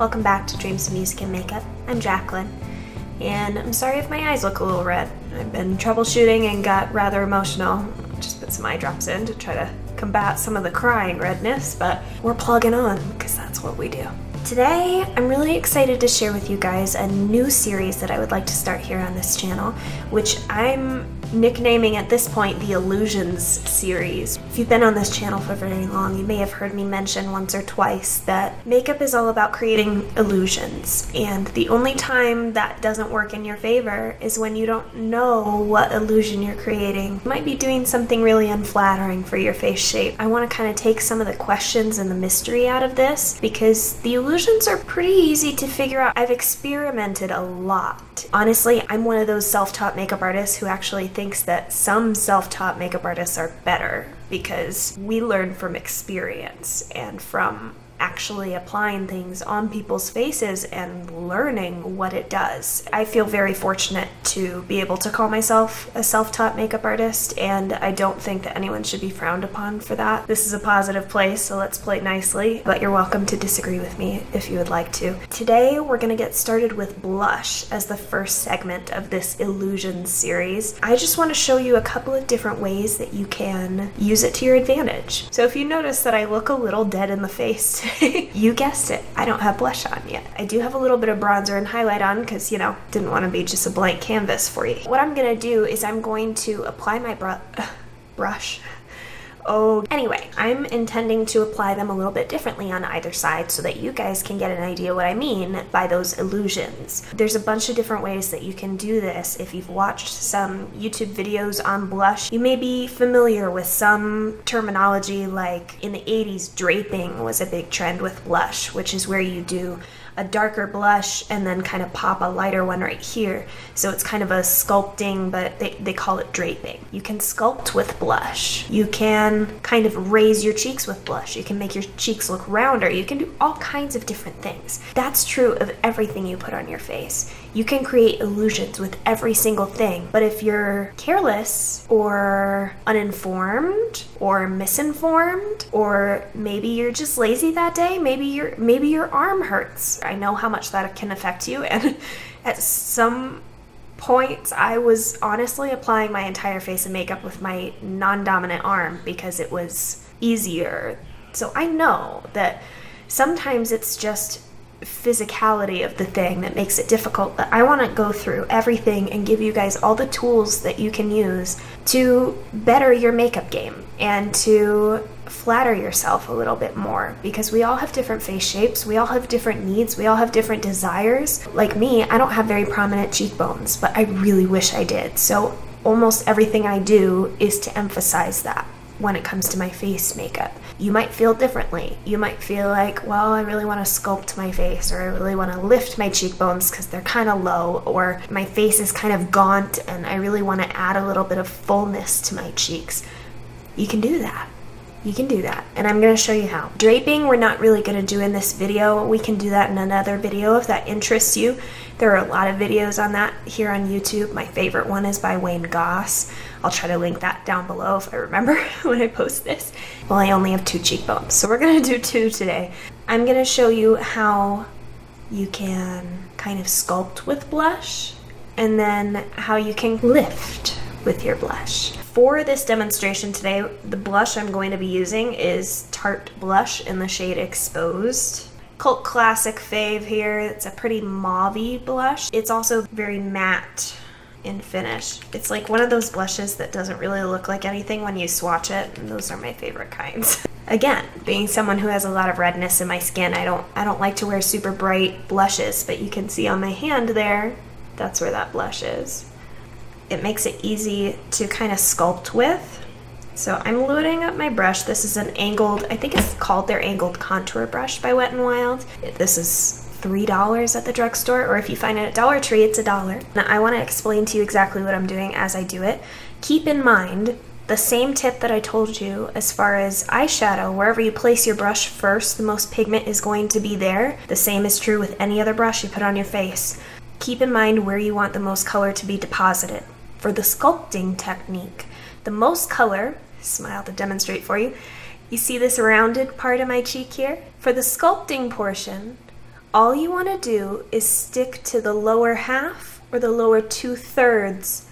Welcome back to Dreams of Music and Makeup. I'm Jaclyn, and I'm sorry if my eyes look a little red. I've been troubleshooting and got rather emotional. Just put some eye drops in to try to combat some of the crying redness, but we're plugging on because that's what we do. Today, I'm really excited to share with you guys a new series that I would like to start here on this channel, which I'm nicknaming at this point the Illusions series. If you've been on this channel for very long, you may have heard me mention once or twice that makeup is all about creating illusions, and the only time that doesn't work in your favor is when you don't know what illusion you're creating. You might be doing something really unflattering for your face shape. I want to kind of take some of the questions and the mystery out of this because the illusions are pretty easy to figure out. I've experimented a lot. Honestly, I'm one of those self-taught makeup artists who actually thinks that some self-taught makeup artists are better because we learn from experience and from actually applying things on people's faces and learning what it does. I feel very fortunate to be able to call myself a self-taught makeup artist, and I don't think that anyone should be frowned upon for that. This is a positive place, so let's play it nicely, but you're welcome to disagree with me if you would like to. Today, we're gonna get started with blush as the first segment of this Illusions series. I just want to show you a couple of different ways that you can use it to your advantage. So if you notice that I look a little dead in the face, you guessed it, I don't have blush on yet. I do have a little bit of bronzer and highlight on because, you know, didn't want to be just a blank canvas for you. What I'm gonna do is I'm going to apply my brush. Oh, anyway, I'm intending to apply them a little bit differently on either side so that you guys can get an idea what I mean by those illusions. There's a bunch of different ways that you can do this. If you've watched some YouTube videos on blush, you may be familiar with some terminology like in the 80s, draping was a big trend with blush, which is where you do a darker blush and then kind of pop a lighter one right here. So it's kind of a sculpting, but they call it draping. You can sculpt with blush. You can kind of raise your cheeks with blush. You can make your cheeks look rounder. You can do all kinds of different things. That's true of everything you put on your face. You can create illusions with every single thing, but if you're careless or uninformed or misinformed, or maybe you're just lazy that day, maybe your arm hurts. I know how much that can affect you, and at some points I was honestly applying my entire face of makeup with my non-dominant arm because it was easier. So I know that sometimes it's just physicality of the thing that makes it difficult, but I want to go through everything and give you guys all the tools that you can use to better your makeup game and to flatter yourself a little bit more, because we all have different face shapes, we all have different needs, we all have different desires. Like me, I don't have very prominent cheekbones, but I really wish I did. So almost everything I do is to emphasize that when it comes to my face makeup. You might feel differently. You might feel like, well, I really want to sculpt my face, or I really want to lift my cheekbones because they're kind of low, or my face is kind of gaunt and I really want to add a little bit of fullness to my cheeks. You can do that. You can do that, and I'm going to show you how. Draping, we're not really going to do in this video. We can do that in another video if that interests you. There are a lot of videos on that here on YouTube. My favorite one is by Wayne Goss. I'll try to link that down below if I remember when I post this. Well, I only have 2 cheekbones, so we're going to do 2 today. I'm going to show you how you can kind of sculpt with blush, and then how you can lift with your blush. For this demonstration today, the blush I'm going to be using is Tarte Blush in the shade Exposed. Cult classic fave here. It's a pretty mauve-y blush. It's also very matte in finish. It's like one of those blushes that doesn't really look like anything when you swatch it, and those are my favorite kinds. Again, being someone who has a lot of redness in my skin, I don't like to wear super bright blushes, but you can see on my hand there, that's where that blush is. It makes it easy to kind of sculpt with. So I'm loading up my brush. This is an angled, I think it's called their angled contour brush by Wet n Wild. This is $3 at the drugstore, or if you find it at Dollar Tree, it's $1. Now I want to explain to you exactly what I'm doing as I do it. Keep in mind the same tip that I told you as far as eyeshadow. Wherever you place your brush first, the most pigment is going to be there. The same is true with any other brush you put on your face. Keep in mind where you want the most color to be deposited. For the sculpting technique, the most color, smile to demonstrate for you, you see this rounded part of my cheek here? For the sculpting portion, all you want to do is stick to the lower half or the lower 2/3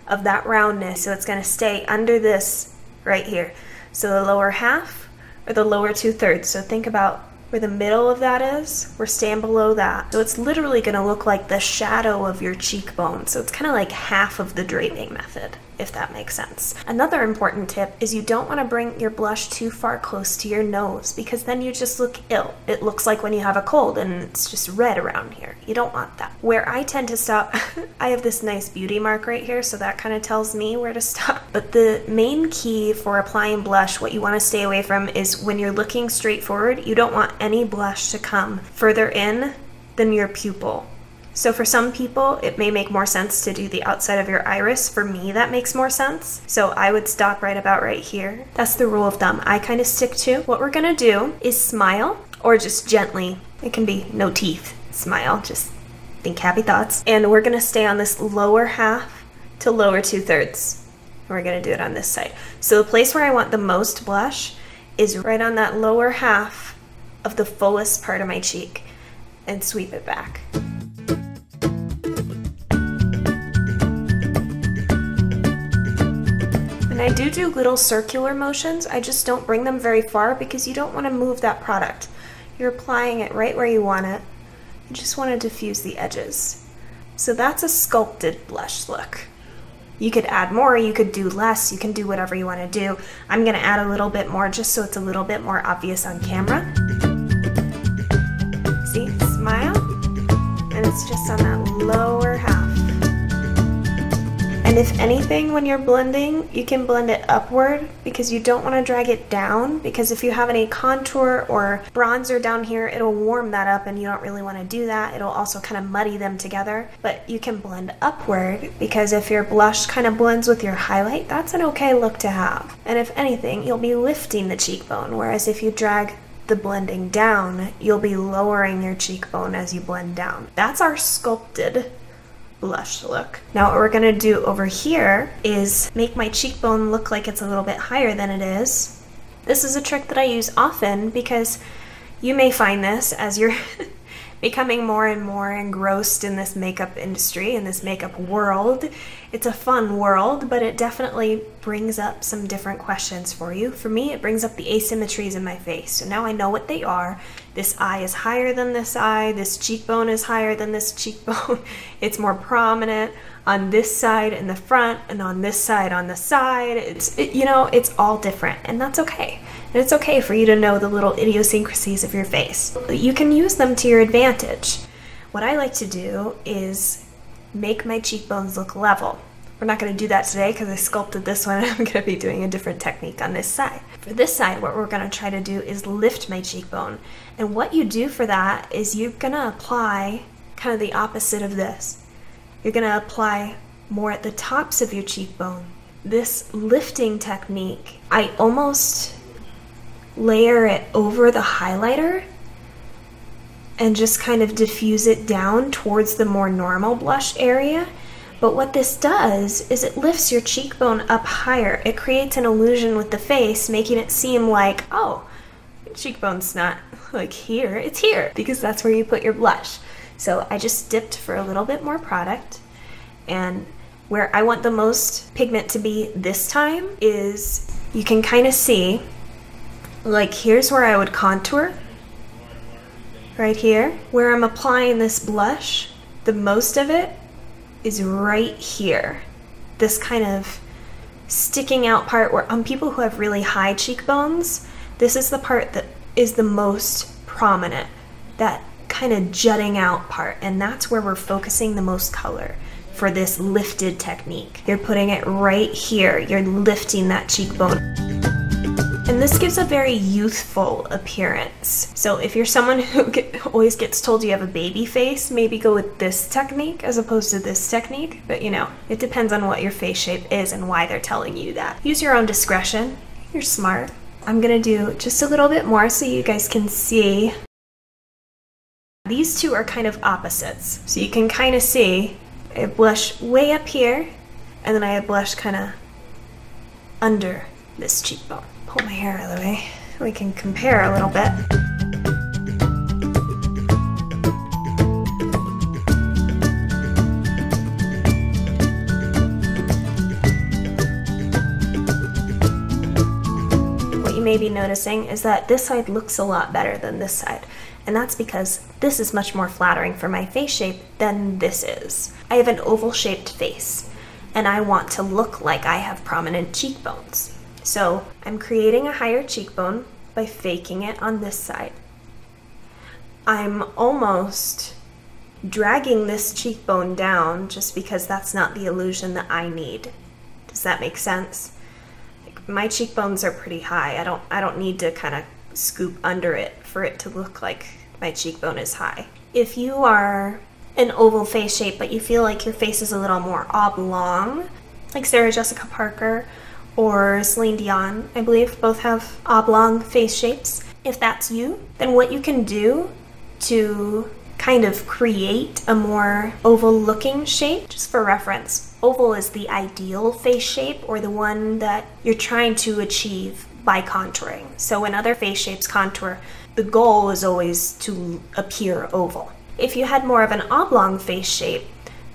of that roundness. So it's going to stay under this right here. So the lower half or the lower 2/3. So think about where the middle of that is. We're staying below that. So it's literally going to look like the shadow of your cheekbone. So it's kind of like half of the draping method, if that makes sense. Another important tip is you don't want to bring your blush too far close to your nose, because then you just look ill. It looks like when you have a cold and it's just red around here. You don't want that. Where I tend to stop, I have this nice beauty mark right here, so that kind of tells me where to stop. But the main key for applying blush, what you want to stay away from, is when you're looking straight forward, you don't want any blush to come further in than your pupil. So for some people, it may make more sense to do the outside of your iris. For me, that makes more sense. So I would stop right about right here. That's the rule of thumb I kind of stick to. What we're gonna do is smile, or just gently. It can be no teeth. Smile, just think happy thoughts. And we're gonna stay on this lower half to lower 2/3. We're gonna do it on this side. So the place where I want the most blush is right on that lower half of the fullest part of my cheek, and sweep it back. And I do little circular motions. I just don't bring them very far because you don't want to move that product. You're applying it right where you want it. You just want to diffuse the edges. So that's a sculpted blush look. You could add more, you could do less, you can do whatever you want to do. I'm going to add a little bit more just so it's a little bit more obvious on camera. See, smile, and it's just on that lower half. And if anything, when you're blending, you can blend it upward because you don't want to drag it down, because if you have any contour or bronzer down here, it'll warm that up and you don't really want to do that. It'll also kind of muddy them together, but you can blend upward because if your blush kind of blends with your highlight, that's an okay look to have. And if anything, you'll be lifting the cheekbone, whereas if you drag the blending down, you'll be lowering your cheekbone as you blend down. That's our sculpted blush look. Now what we're gonna do over here is make my cheekbone look like it's a little bit higher than it is. This is a trick that I use often because you may find this as you're becoming more and more engrossed in this makeup industry, in this makeup world. It's a fun world, but it definitely brings up some different questions for you. For me, it brings up the asymmetries in my face. So now I know what they are. This eye is higher than this eye. This cheekbone is higher than this cheekbone. It's more prominent on this side in the front and on this side on the side. It's all different, and that's okay. And it's okay for you to know the little idiosyncrasies of your face. You can use them to your advantage. What I like to do is make my cheekbones look level. We're not going to do that today because I sculpted this one and I'm going to be doing a different technique on this side. For this side, what we're going to try to do is lift my cheekbone. And what you do for that is you're going to apply kind of the opposite of this. You're going to apply more at the tops of your cheekbone. This lifting technique, I almost layer it over the highlighter and just kind of diffuse it down towards the more normal blush area. But what this does is it lifts your cheekbone up higher. It creates an illusion with the face, making it seem like, oh, your cheekbone's not like here, it's here, because that's where you put your blush. So I just dipped for a little bit more product, and where I want the most pigment to be this time is, you can kind of see, like here's where I would contour, right here. Where I'm applying this blush, the most of it is right here. This kind of sticking out part where on people who have really high cheekbones, this is the part that is the most prominent, that kind of jutting out part, and that's where we're focusing the most color for this lifted technique. You're putting it right here. You're lifting that cheekbone. And this gives a very youthful appearance. So if you're someone who always gets told you have a baby face, maybe go with this technique as opposed to this technique. But it depends on what your face shape is and why they're telling you that. Use your own discretion. You're smart. I'm gonna do just a little bit more so you guys can see. These two are kind of opposites. So you can kind of see I blush way up here, and then I blush kind of under this cheekbone. Pull my hair out of the way. We can compare a little bit. may be noticing is that this side looks a lot better than this side. And that's because this is much more flattering for my face shape than this is. I have an oval-shaped face, and I want to look like I have prominent cheekbones. So I'm creating a higher cheekbone by faking it on this side. I'm almost dragging this cheekbone down just because that's not the illusion that I need. Does that make sense? Like, my cheekbones are pretty high. I don't need to kind of scoop under it for it to look like my cheekbone is high. If you are an oval face shape but you feel like your face is a little more oblong, like Sarah Jessica Parker or Celine Dion, I believe, both have oblong face shapes. If that's you, then what you can do to kind of create a more oval looking shape, just for reference, oval is the ideal face shape or the one that you're trying to achieve by contouring. So when other face shapes contour, the goal is always to appear oval. If you had more of an oblong face shape,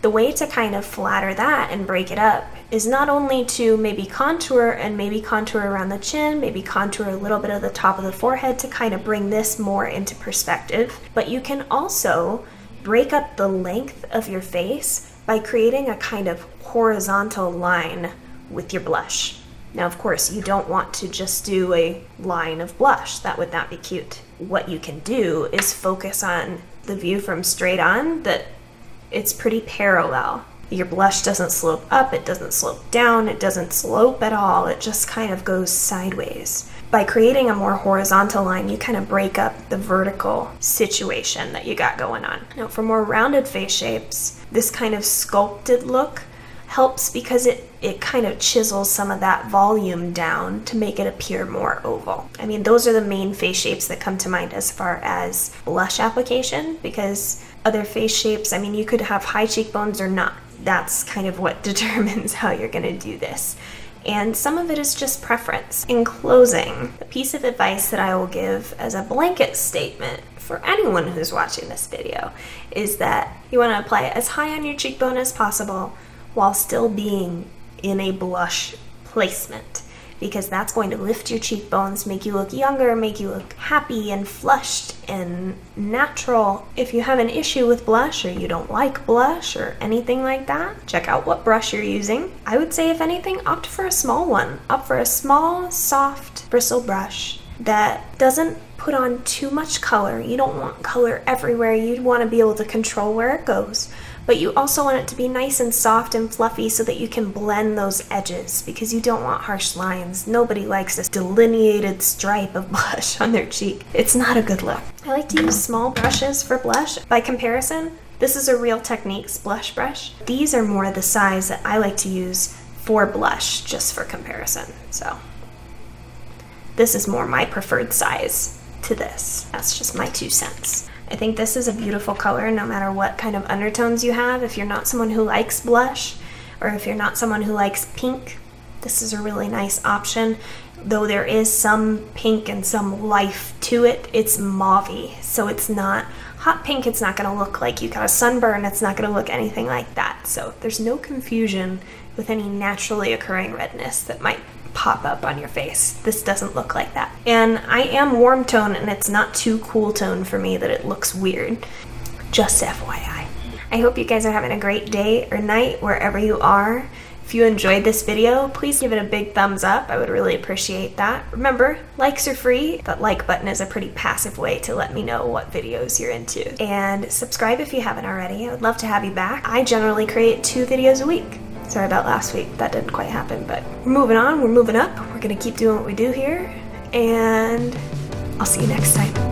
the way to kind of flatter that and break it up is not only to maybe contour around the chin, maybe contour a little bit of the top of the forehead to kind of bring this more into perspective, but you can also break up the length of your face by creating a kind of horizontal line with your blush. Now, of course, you don't want to just do a line of blush. That would not be cute. What you can do is focus on the view from straight on, that it's pretty parallel. Your blush doesn't slope up, it doesn't slope down, it doesn't slope at all. It just kind of goes sideways. By creating a more horizontal line, you kind of break up the vertical situation that you got going on. Now, for more rounded face shapes, this kind of sculpted look helps because it kind of chisels some of that volume down to make it appear more oval. I mean, those are the main face shapes that come to mind as far as blush application, because other face shapes, I mean, you could have high cheekbones or not. That's kind of what determines how you're gonna do this. And some of it is just preference. In closing, the piece of advice that I will give as a blanket statement for anyone who's watching this video is that you wanna apply it as high on your cheekbone as possible while still being in a blush placement, because that's going to lift your cheekbones, make you look younger, make you look happy and flushed and natural. If you have an issue with blush or you don't like blush or anything like that, check out what brush you're using. I would say, if anything, opt for a small one. Opt for a small, soft bristle brush that doesn't put on too much color. You don't want color everywhere. You'd want to be able to control where it goes. But you also want it to be nice and soft and fluffy so that you can blend those edges, because you don't want harsh lines. Nobody likes this delineated stripe of blush on their cheek. It's not a good look. I like to use small brushes for blush. By comparison, this is a Real Techniques blush brush. These are more the size that I like to use for blush, just for comparison. So this is more my preferred size to this. That's just my 2 cents. I think this is a beautiful color no matter what kind of undertones you have. If you're not someone who likes blush, or if you're not someone who likes pink, this is a really nice option. Though there is some pink and some life to it, it's mauve-y, so it's not hot pink. It's not gonna look like you got a sunburn. It's not gonna look anything like that. So there's no confusion with any naturally occurring redness that might pop up on your face. This doesn't look like that. And I am warm tone, and it's not too cool tone for me that it looks weird. Just FYI. I hope you guys are having a great day or night wherever you are. If you enjoyed this video, please give it a big thumbs up. I would really appreciate that. Remember, likes are free. That like button is a pretty passive way to let me know what videos you're into. And subscribe if you haven't already. I would love to have you back. I generally create 2 videos a week. Sorry about last week, that didn't quite happen, but we're moving on, we're moving up. We're gonna keep doing what we do here, and I'll see you next time.